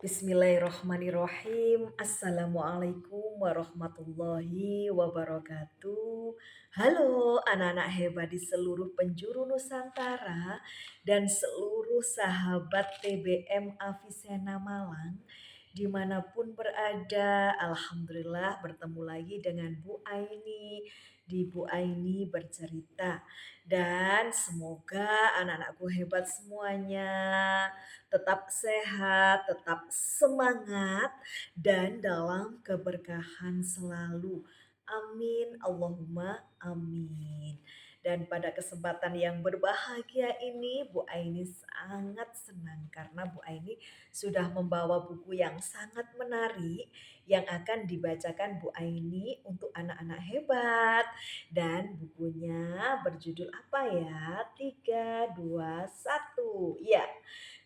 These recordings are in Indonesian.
Bismillahirrahmanirrahim. Assalamualaikum warahmatullahi wabarakatuh. Halo anak-anak hebat di seluruh penjuru Nusantara dan seluruh sahabat TBM Avicenna Malang dimanapun berada. Alhamdulillah bertemu lagi dengan Bu Aini di Bu Aini bercerita. Dan semoga anak-anakku hebat semuanya tetap sehat, tetap semangat, dan dalam keberkahan selalu. Amin, Allahumma amin. Dan pada kesempatan yang berbahagia ini, Bu Aini sangat senang karena Bu Aini sudah membawa buku yang sangat menarik yang akan dibacakan Bu Aini untuk anak-anak hebat. Dan bukunya berjudul apa ya? 3, 2, 1. Ya,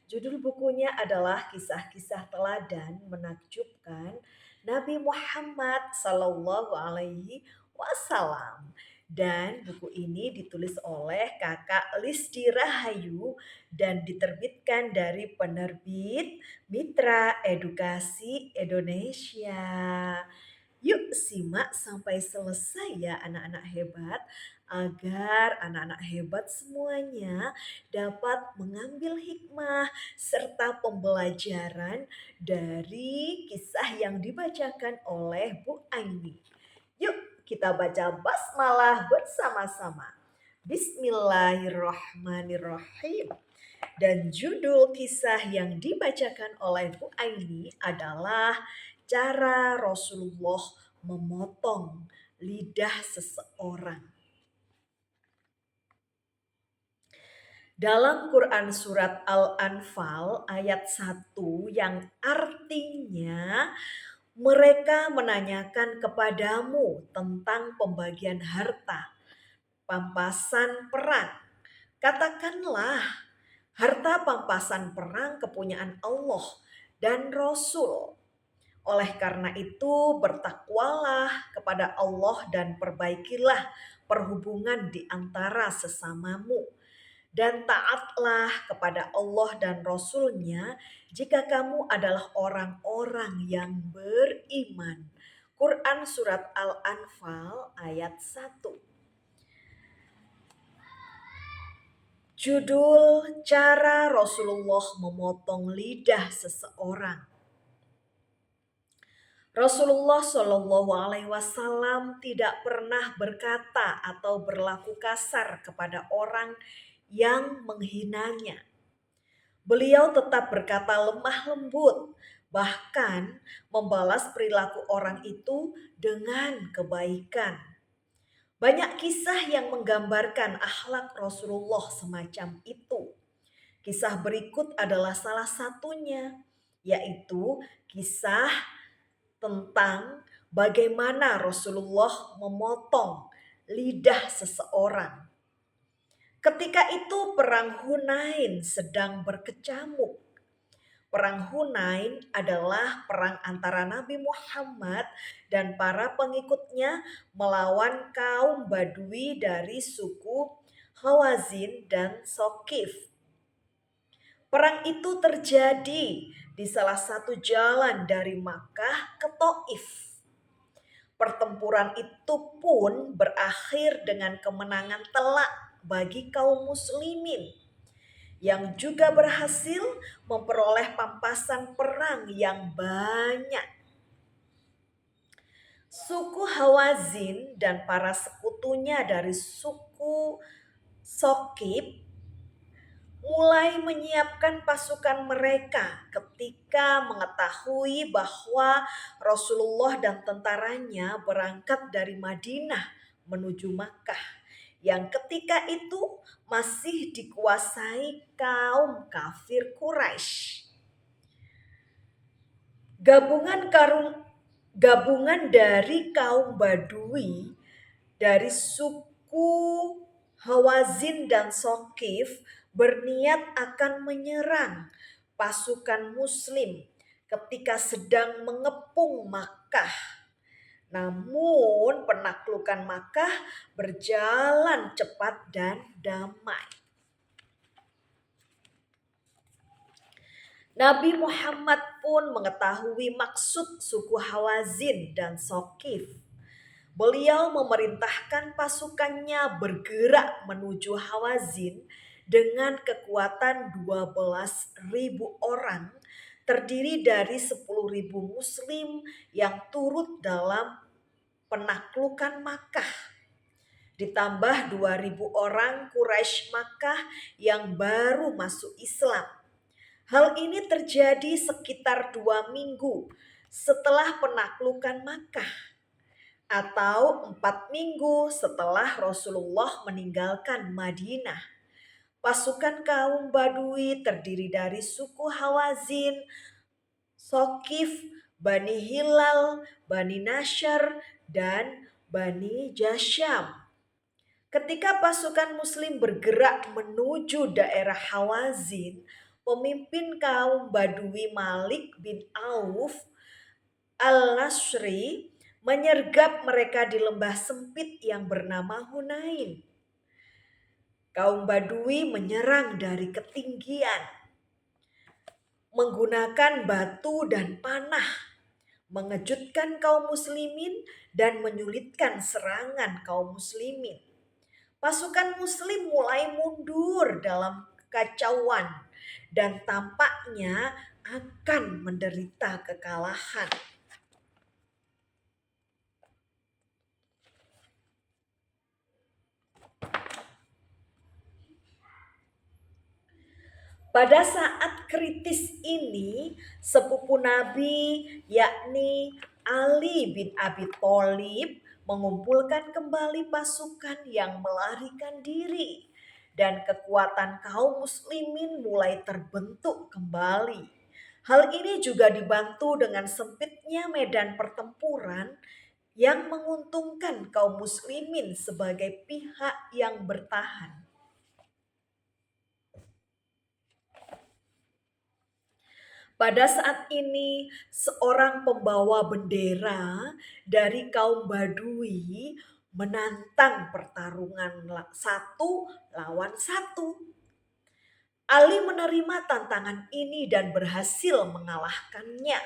judul bukunya adalah Kisah-kisah Teladan Menakjubkan Nabi Muhammad Sallallahu Alaihi Wasallam. Dan buku ini ditulis oleh Kakak Lisdi Rahayu dan diterbitkan dari penerbit Mitra Edukasi Indonesia. Yuk simak sampai selesai ya anak-anak hebat, agar anak-anak hebat semuanya dapat mengambil hikmah serta pembelajaran dari kisah yang dibacakan oleh Bu Aini. Yuk kita baca basmalah bersama-sama. Bismillahirrahmanirrahim. Dan judul kisah yang dibacakan oleh Bu Aini adalah Cara Rasulullah Memotong Lidah Seseorang. Dalam Quran surat Al-Anfal ayat 1 yang artinya mereka menanyakan kepadamu tentang pembagian harta, pampasan perang. Katakanlah, harta pampasan perang kepunyaan Allah dan Rasul. Oleh karena itu bertakwalah kepada Allah dan perbaikilah perhubungan di antara sesamamu. Dan taatlah kepada Allah dan Rasul-Nya jika kamu adalah orang-orang yang beriman. Quran Surat Al-Anfal ayat 1. Judul Cara Rasulullah Memotong Lidah Seseorang. Rasulullah Shallallahu Alaihi Wasallam tidak pernah berkata atau berlaku kasar kepada orang yang menghinanya. Beliau tetap berkata lemah lembut, bahkan membalas perilaku orang itu dengan kebaikan. Banyak kisah yang menggambarkan akhlak Rasulullah semacam itu. Kisah berikut adalah salah satunya, yaitu kisah tentang bagaimana Rasulullah memotong lidah seseorang. Ketika itu perang Hunain sedang berkecamuk. Perang Hunain adalah perang antara Nabi Muhammad dan para pengikutnya melawan kaum Badui dari suku Hawazin dan Sokif. Perang itu terjadi di salah satu jalan dari Makkah ke Taif. Pertempuran itu pun berakhir dengan kemenangan telak bagi kaum muslimin yang juga berhasil memperoleh pampasan perang yang banyak. Suku Hawazin dan para sekutunya dari suku Sokib mulai menyiapkan pasukan mereka ketika mengetahui bahwa Rasulullah dan tentaranya berangkat dari Madinah menuju Makkah yang ketika itu masih dikuasai kaum kafir Quraisy. Gabungan dari kaum Badui dari suku Hawazin dan Sokif berniat akan menyerang pasukan muslim ketika sedang mengepung Makkah. Namun penaklukan Makkah berjalan cepat dan damai. Nabi Muhammad pun mengetahui maksud suku Hawazin dan Sokif. Beliau memerintahkan pasukannya bergerak menuju Hawazin dengan kekuatan 12.000 orang, terdiri dari 10.000 muslim yang turut dalam penaklukan Makkah. Ditambah 2.000 orang Quraisy Makkah yang baru masuk Islam. Hal ini terjadi sekitar 2 minggu setelah penaklukan Makkah atau 4 minggu setelah Rasulullah meninggalkan Madinah. Pasukan kaum Badui terdiri dari suku Hawazin, Sokif, Bani Hilal, Bani Nasyar, dan Bani Jasyam. Ketika pasukan muslim bergerak menuju daerah Hawazin, pemimpin kaum Badui Malik bin Auf al-Nasri menyergap mereka di lembah sempit yang bernama Hunain. Kaum Badui menyerang dari ketinggian, menggunakan batu dan panah, mengejutkan kaum muslimin dan menyulitkan serangan kaum muslimin. Pasukan muslim mulai mundur dalam kekacauan dan tampaknya akan menderita kekalahan. Pada saat kritis ini, sepupu Nabi yakni Ali bin Abi Thalib mengumpulkan kembali pasukan yang melarikan diri dan kekuatan kaum muslimin mulai terbentuk kembali. Hal ini juga dibantu dengan sempitnya medan pertempuran yang menguntungkan kaum muslimin sebagai pihak yang bertahan. Pada saat ini, seorang pembawa bendera dari kaum Badui menantang pertarungan satu lawan satu. Ali menerima tantangan ini dan berhasil mengalahkannya.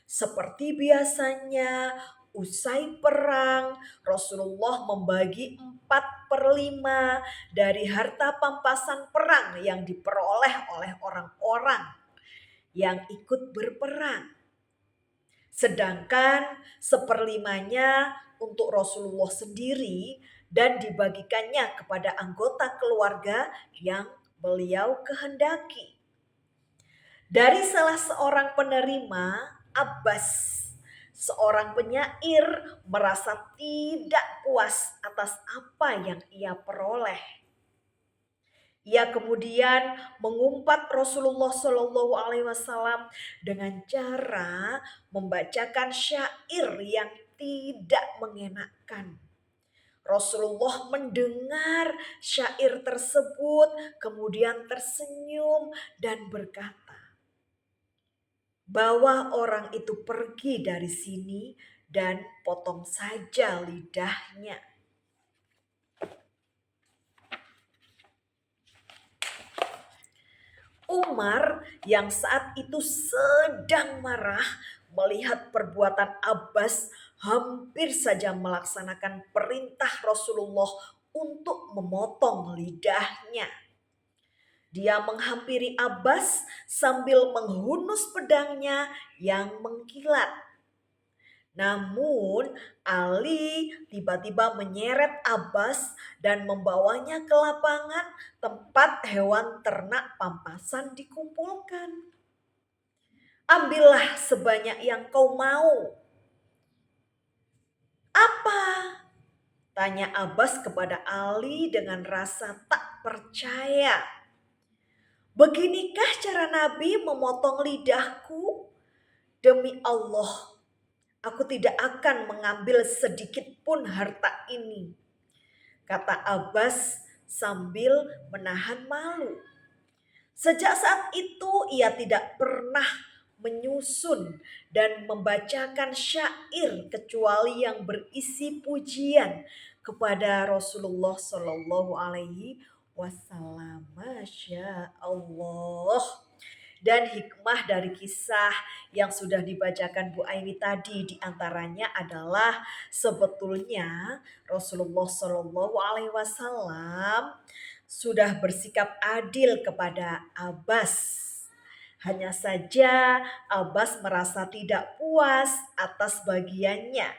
Seperti biasanya, usai perang, Rasulullah membagi 4/5 dari harta pampasan perang yang diperoleh oleh orang-orang yang ikut berperang. Sedangkan 1/5-nya untuk Rasulullah sendiri dan dibagikannya kepada anggota keluarga yang beliau kehendaki. Dari salah seorang penerima, Abbas, seorang penyair, merasa tidak puas atas apa yang ia peroleh. Ia kemudian mengumpat Rasulullah Shallallahu Alaihi Wasallam dengan cara membacakan syair yang tidak mengenakan. Rasulullah mendengar syair tersebut, kemudian tersenyum dan berkata, "Bawa orang itu pergi dari sini dan potong saja lidahnya." Umar yang saat itu sedang marah melihat perbuatan Abbas hampir saja melaksanakan perintah Rasulullah untuk memotong lidahnya. Dia menghampiri Abbas sambil menghunus pedangnya yang mengkilat. Namun Ali tiba-tiba menyeret Abbas dan membawanya ke lapangan tempat hewan ternak pampasan dikumpulkan. "Ambillah sebanyak yang kau mau." "Apa?" tanya Abbas kepada Ali dengan rasa tak percaya. "Beginikah cara Nabi memotong lidahku? Demi Allah, aku tidak akan mengambil sedikit pun harta ini," kata Abbas sambil menahan malu. Sejak saat itu ia tidak pernah menyusun dan membacakan syair kecuali yang berisi pujian kepada Rasulullah Shallallahu Alaihi Wasallam. Masya Allah. Dan hikmah dari kisah yang sudah dibacakan Bu Aini tadi diantaranya adalah sebetulnya Rasulullah Shallallahu Alaihi Wasallam sudah bersikap adil kepada Abbas. Hanya saja Abbas merasa tidak puas atas bagiannya.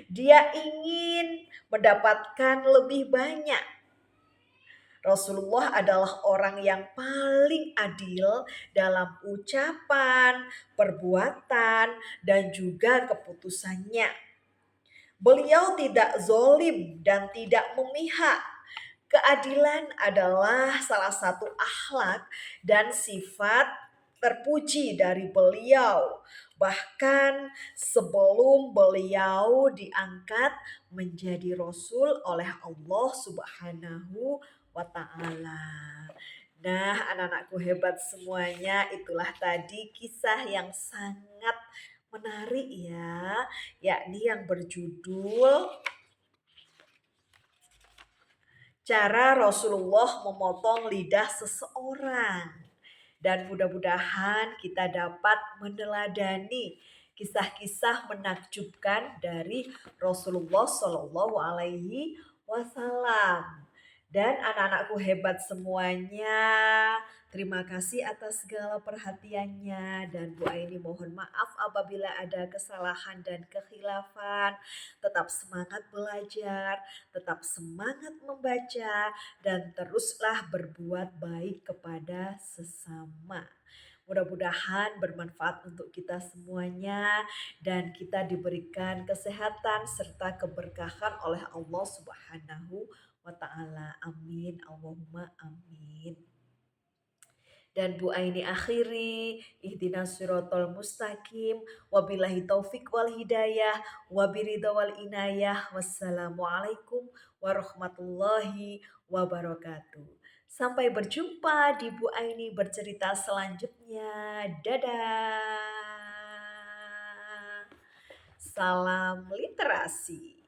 Dia ingin mendapatkan lebih banyak. Rasulullah adalah orang yang paling adil dalam ucapan, perbuatan, dan juga keputusannya. Beliau tidak zolim dan tidak memihak. Keadilan adalah salah satu akhlak dan sifat terpuji dari beliau. Bahkan sebelum beliau diangkat menjadi rasul oleh Allah Subhanahu wa taala. Nah, anak-anakku hebat semuanya, itulah tadi kisah yang sangat menarik ya, yakni yang berjudul cara Rasulullah memotong lidah seseorang. Dan mudah-mudahan kita dapat meneladani kisah-kisah menakjubkan dari Rasulullah Shallallahu Alaihi Wasallam. Dan anak-anakku hebat semuanya, terima kasih atas segala perhatiannya. Dan Bu Aini mohon maaf apabila ada kesalahan dan kekhilafan. Tetap semangat belajar, tetap semangat membaca, dan teruslah berbuat baik kepada sesama. Mudah-mudahan bermanfaat untuk kita semuanya dan kita diberikan kesehatan serta keberkahan oleh Allah Subhanahu wa taala. Amin. Allahumma amin. Dan Bu Aini akhiri, ihdinas siratal mustaqim, wabillahi taufik wal hidayah, wabiridha wal inayah, wassalamualaikum warahmatullahi wabarakatuh. Sampai berjumpa di Bu Aini bercerita selanjutnya. Dadah. Salam literasi.